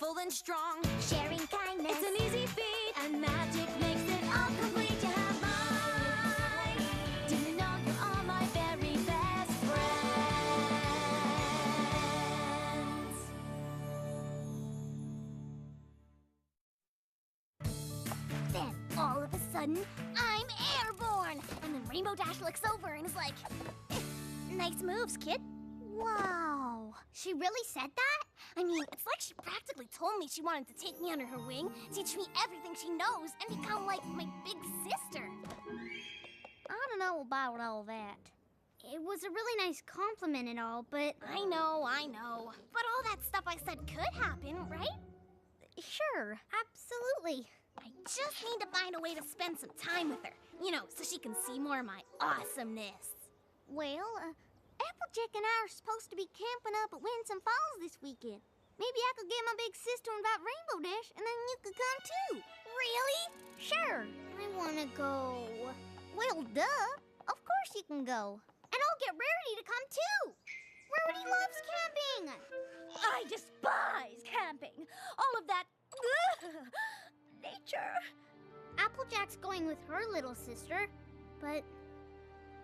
beautiful and strong. Sharing kindness. It's an easy feat, and magic makes it all complete. You have mine. Do you know you're all my very best friends? Then, all of a sudden, I'm airborne! And then Rainbow Dash looks over and is like, nice moves, kid. Wow. She really said that? I mean, it's like she practically told me she wanted to take me under her wing, teach me everything she knows, and become like my big sister. I don't know about all that. It was a really nice compliment and all, but... I know. But all that stuff I said could happen, right? Sure, absolutely. I just need to find a way to spend some time with her, you know, so she can see more of my awesomeness. Well, Applejack and I are supposed to be camping up at Winsome Falls this weekend. Maybe I could get my big sister to invite Rainbow Dash, and then you could come too. Really? Sure. I want to go. Well, duh. Of course you can go. And I'll get Rarity to come too. Rarity loves camping. I despise camping. All of that nature. Applejack's going with her little sister, but,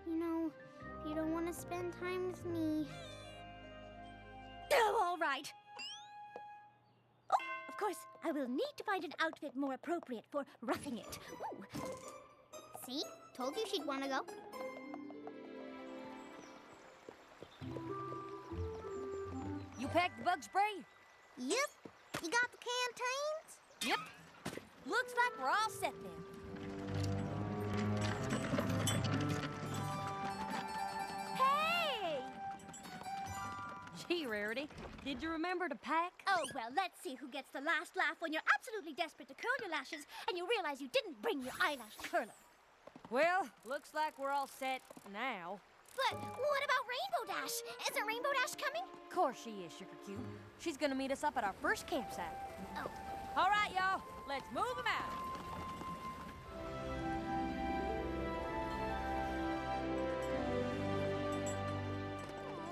you know, if you don't want to spend time with me... Oh, all right. Oh, of course, I will need to find an outfit more appropriate for roughing it. Ooh. See? Told you she'd want to go. You packed the bug spray? Yep. You got the canteens? Yep. Looks like we're all set then. Hey! Gee, Rarity, did you remember to pack? Oh, well, let's see who gets the last laugh when you're absolutely desperate to curl your lashes and you realize you didn't bring your eyelash curler. Well, looks like we're all set now. But what about Rainbow Dash? Isn't Rainbow Dash coming? Of course she is, Sugar Cube. She's gonna meet us up at our first campsite. Oh. All right, y'all, let's move them out.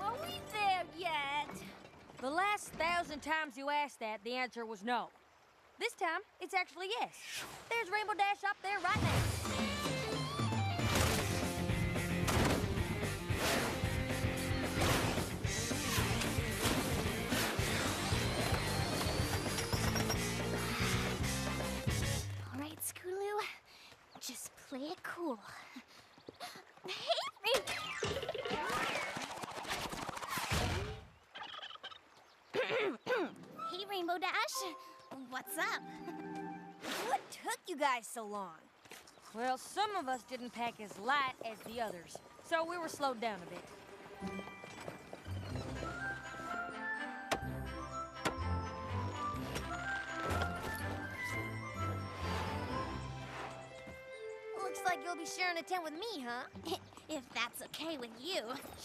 Are we there yet? The last 1,000 times you asked that, the answer was no. This time, it's actually yes. There's Rainbow Dash up there right now. All right, Scootaloo. Just play it cool. Hey, Hey, Rainbow Dash. What's up? What took you guys so long? Well, some of us didn't pack as light as the others, so we were slowed down a bit. Looks like you'll be sharing a tent with me, huh? If that's okay with you.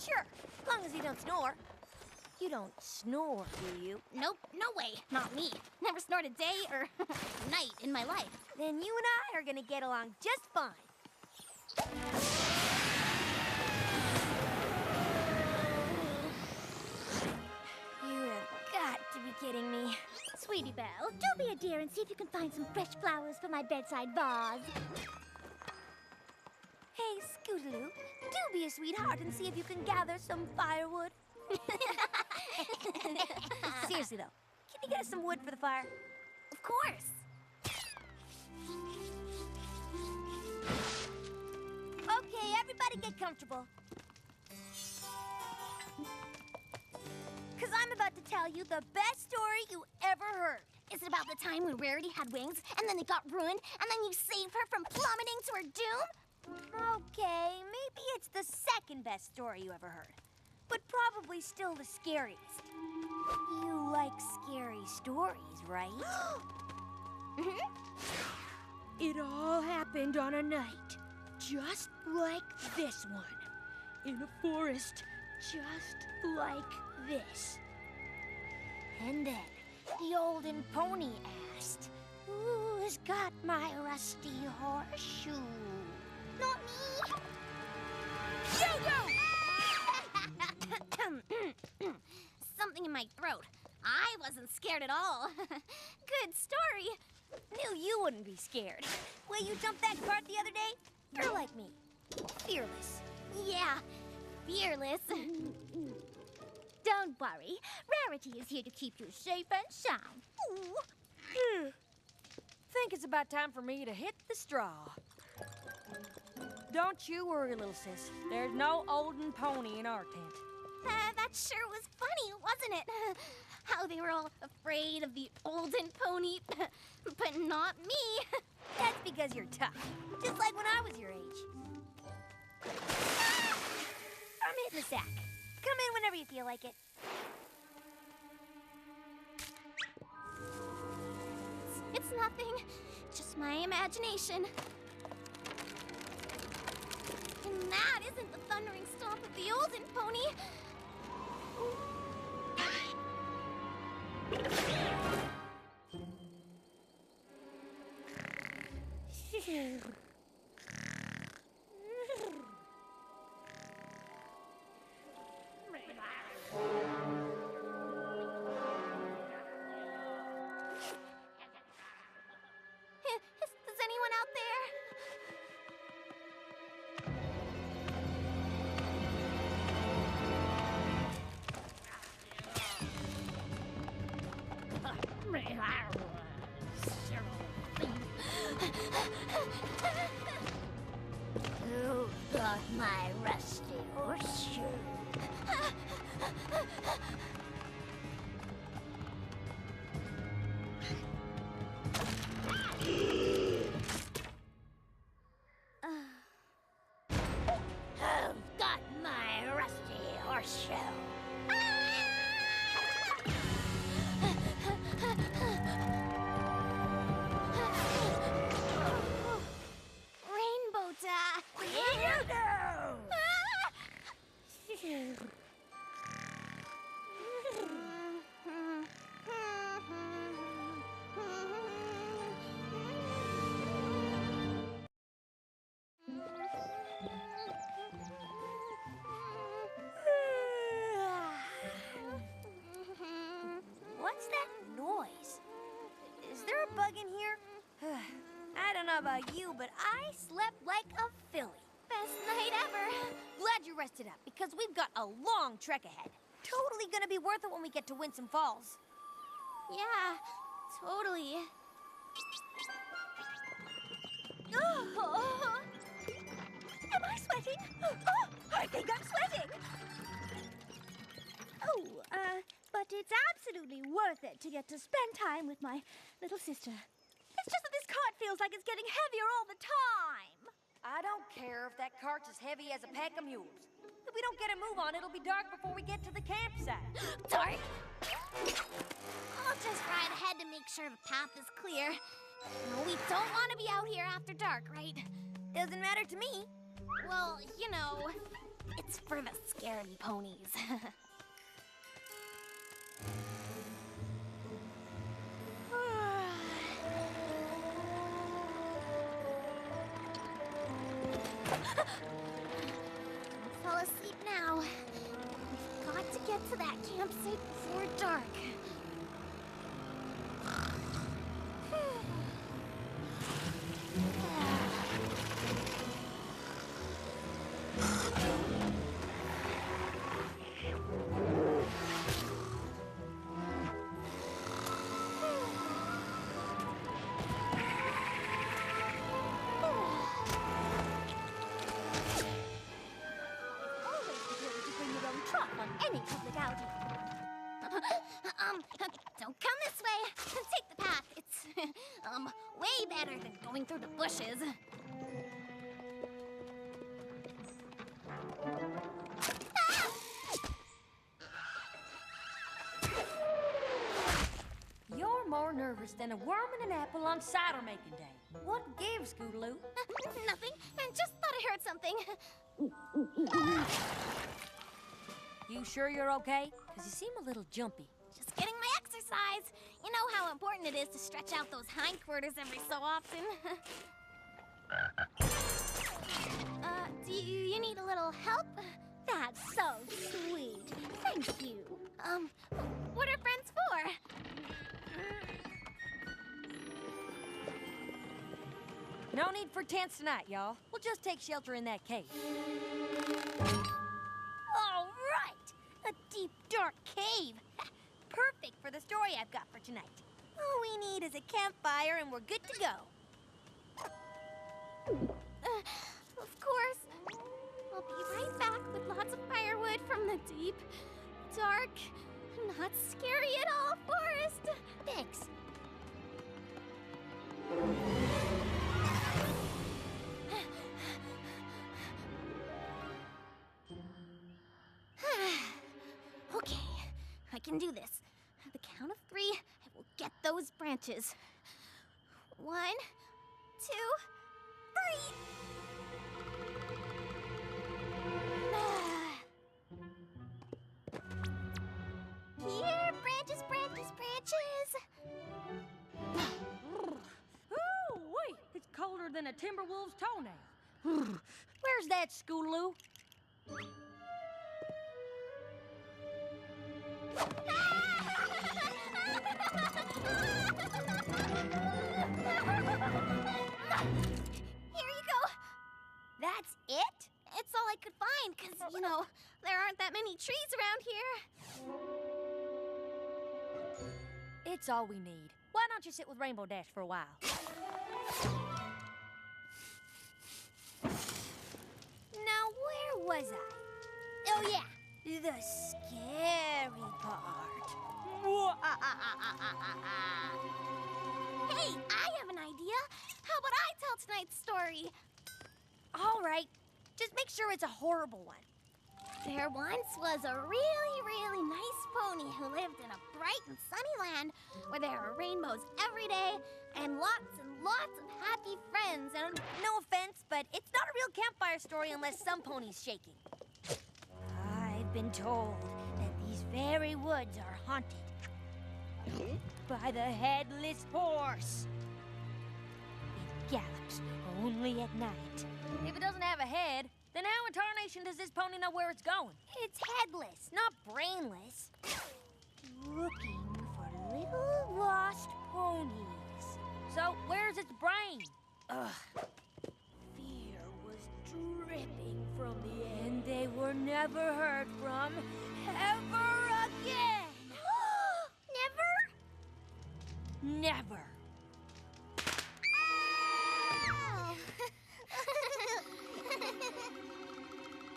Sure, as long as you don't snore. You don't snore, do you? Nope, no way. Not me. Never snored a day or night in my life. Then you and I are gonna get along just fine. You have got to be kidding me. Sweetie Belle, do be a dear and see if you can find some fresh flowers for my bedside vase. Hey, Scootaloo, do be a sweetheart and see if you can gather some firewood. Seriously, though, can you get us some wood for the fire? Of course. Okay, everybody get comfortable. Because I'm about to tell you the best story you ever heard. Is it about the time when Rarity had wings and then they got ruined and then you saved her from plummeting to her doom? Okay, maybe it's the second best story you ever heard, but probably still the scariest. You like scary stories, right? It all happened on a night, just like this one, in a forest just like this. And then the olden pony asked, "Who's got my rusty horseshoe?" Not me. You! Something in my throat. I wasn't scared at all. Good story. Knew you wouldn't be scared. Way you jumped that cart the other day, you're like me. Fearless. Yeah, fearless. Don't worry. Rarity is here to keep you safe and sound. Ooh. Think it's about time for me to hit the straw. Don't you worry, little sis. There's no olden pony in our tent. That sure was funny, wasn't it? How they were all afraid of the olden pony, but not me. That's because you're tough. Just like when I was your age. I'm hitting the sack. Come in whenever you feel like it. It's nothing. Just my imagination. And that isn't the thundering stomp of the olden pony. Is anyone out there? Who got my rusty horseshoe? Who got my rusty horseshoe? Rainbow Dash. Here you go! What's that noise? Is there a bug in here? I don't know about you, but I slept like a filly. Best night ever. Glad you rested up, because we've got a long trek ahead. Totally gonna be worth it when we get to Winsome Falls. Yeah, totally. Oh. Am I sweating? Oh, I think I'm sweating. Oh, but it's absolutely worth it to get to spend time with my little sister. It's just that this cart feels like it's getting heavier all the time. I don't care if that cart's as heavy as a pack of mules. If we don't get a move on, it'll be dark before we get to the campsite. Dark? I'll just ride ahead to make sure the path is clear. We don't want to be out here after dark, right? Doesn't matter to me. Well, you know, it's for the scaredy ponies. Fall asleep now. We've got to get to that campsite before dark. Always be ready to bring your own truck on any public outing. Don't come this way. Take the path. It's, way better than going through the bushes. You're more nervous than a worm in an apple on cider making day. What gives, Scootaloo? Nothing. I just thought I heard something. You sure you're okay? Because you seem a little jumpy. Just getting my exercise. You know how important it is to stretch out those hindquarters every so often. Do you need a little help? That's so sweet. Thank you. What are friends for? No need for tents tonight, y'all. We'll just take shelter in that cave. All right! A deep, dark cave. Perfect for the story I've got for tonight. All we need is a campfire and we're good to go. Of course. I'll be right back with lots of firewood from the deep, dark, not scary at all forest. Thanks. Okay, I can do this. At the count of 3, I will get those branches. 1, 2, 3. Here, branches, branches, branches. Ooh, wait! It's colder than a Timberwolf's toenail. Where's that, Scootaloo? Here you go. That's it? It's all I could find, because, there aren't that many trees around here. It's all we need. Why don't you sit with Rainbow Dash for a while? Now, where was I? Oh, yeah. The scary part. Hey, I have an idea. How about I tell tonight's story? All right. Just make sure it's a horrible one. There once was a really, really nice pony who lived in a bright and sunny land where there are rainbows every day and lots of happy friends. And No offense, but it's not a real campfire story unless some pony's shaking. I've been told that these very woods are haunted by the headless horse. It gallops only at night. If it doesn't have a head, then how in tarnation does this pony know where it's going? It's headless, not brainless. Looking for little lost ponies. So, where's its brain? Ugh. Fear was dripping from the air. And they were never heard from ever again. never? Never.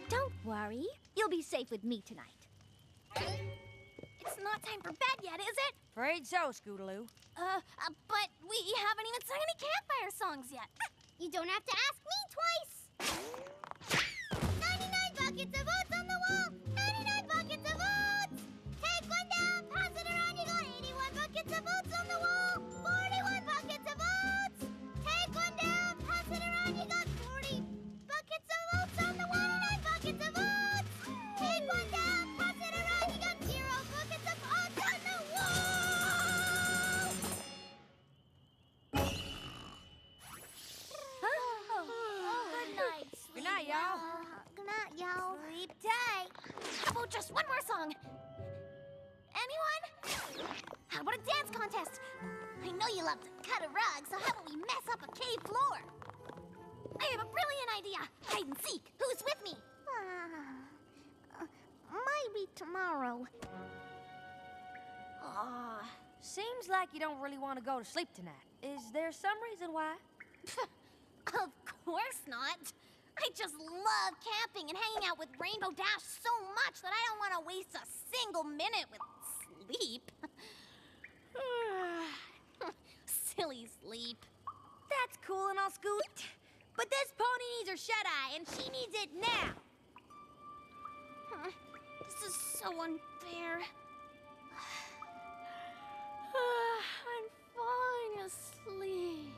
Don't worry. You'll be safe with me tonight. It's not time for bed yet, is it? Afraid so, Scootaloo. But we haven't even sung any campfire songs yet. You don't have to ask me twice. 99 buckets of oats on the wall. 99 buckets of oats. Take one down, pass it around. You got 81 buckets of oats on the wall. 41 buckets of oats. Take one down, pass it around. You got 40 buckets of oats on the wall. 99 buckets of oats. Take one down, pass it around. You got 0 buckets of oats on the wall. Good night. Good night, y'all. Good night, y'all. Sleep tight. How about just one more song? Anyone? How about a dance contest? I know you love to cut a rug, so how about we mess up a cave floor? I have a brilliant idea. Hide and seek. Who's with me? Maybe tomorrow. Seems like you don't really want to go to sleep tonight. Is there some reason why? Of course not. I just love camping and hanging out with Rainbow Dash so much that I don't want to waste a single minute with sleep. Silly sleep. That's cool and all, Scoot. But this pony needs her shut-eye, and she needs it now. This is so unfair. I'm falling asleep.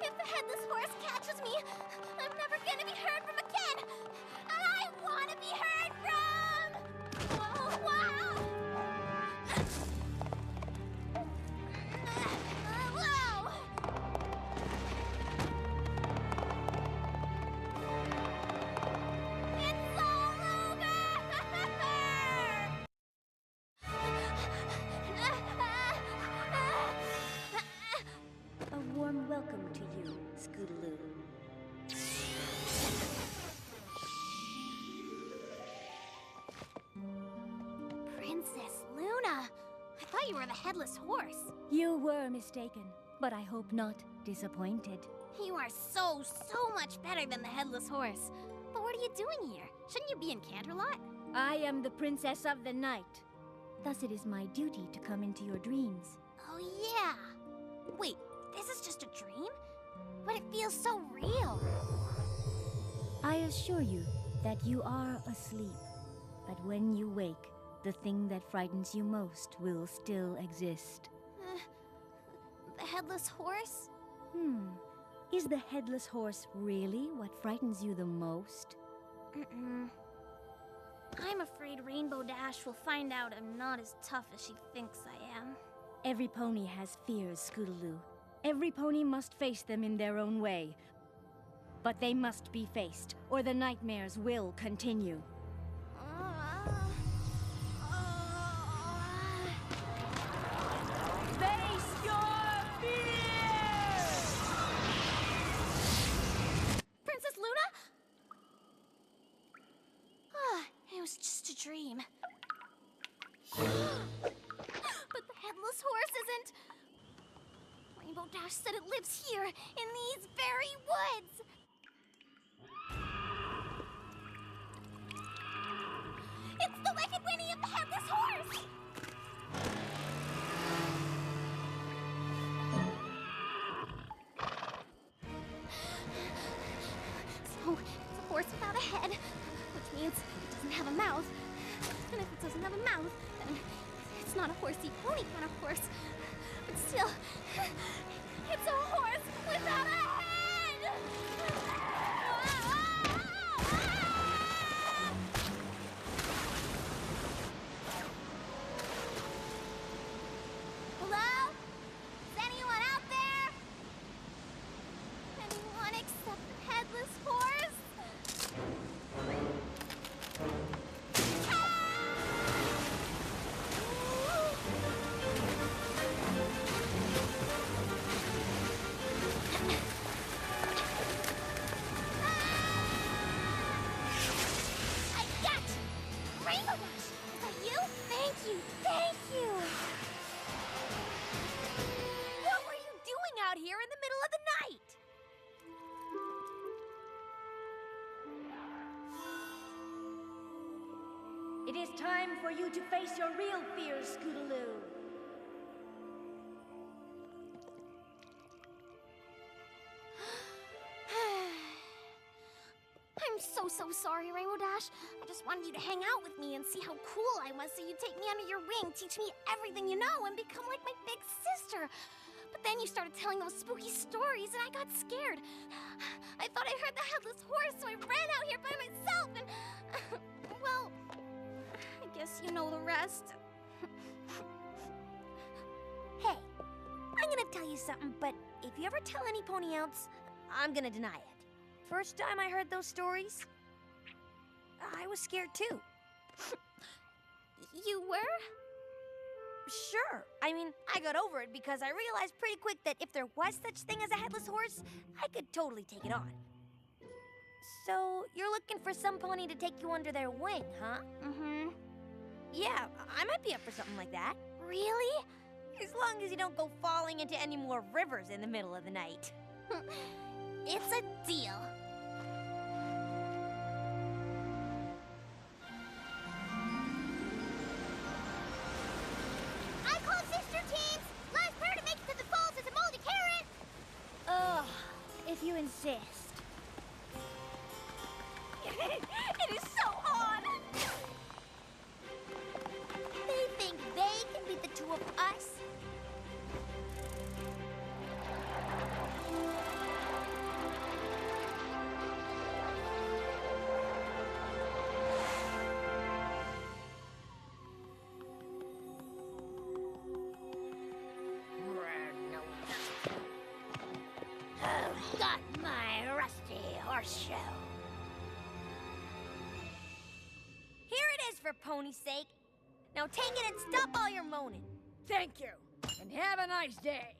If the headless horse catches me, I'm never gonna be heard from again. you were the headless horse. You were mistaken, but I hope not disappointed. You are so much better than the headless horse. But what are you doing here? Shouldn't you be in Canterlot? I am the princess of the night. Thus it is my duty to come into your dreams. Oh, yeah. Wait, this is just a dream? But it feels so real. I assure you that you are asleep. But when you wake, the thing that frightens you most will still exist. The headless horse? Is the headless horse really what frightens you the most? I'm afraid Rainbow Dash will find out I'm not as tough as she thinks I am. Every pony has fears, Scootaloo. Every pony must face them in their own way. But they must be faced, or the nightmares will continue. Face your fears! Princess Luna? It was just a dream. But the headless horse isn't... Rainbow Dash said it lives here, in these very woods. It's the Wicked Winnie of the Headless Horse! So, it's a horse without a head, which means it doesn't have a mouth. And if it doesn't have a mouth, then it's not a horsey pony kind of horse. But still, it's a horse without a head! Hello? Is anyone out there? Anyone except the headless horse? I got you! Rainbow Dash! Is that you? Thank you! Thank you! What were you doing out here in the middle of the night? It is time for you to face your real fears, Scootaloo. I'm so sorry, Rainbow Dash. I just wanted you to hang out with me and see how cool I was, so you'd take me under your wing, teach me everything you know, and become like my big sister. But then you started telling those spooky stories, and I got scared. I thought I heard the headless horse, so I ran out here by myself, and... well, I guess you know the rest. Hey, I'm gonna tell you something, but if you ever tell any pony else, I'm gonna deny it. First time I heard those stories, I was scared too. You were? Sure. I mean, I got over it because I realized pretty quick that if there was such thing as a headless horse, I could totally take it on. So, you're looking for some pony to take you under their wing, huh? Mm-hmm. Yeah, I might be up for something like that. Really? As long as you don't go falling into any more rivers in the middle of the night. It's a deal. I call sister teams! Last pair to make it to the falls is a moldy carrot! Ugh, if you insist. It is so odd! They think they can beat the two of us? Got my rusty horseshoe. Here it is for pony's sake. Now take it and stop all your moaning. Thank you, and have a nice day.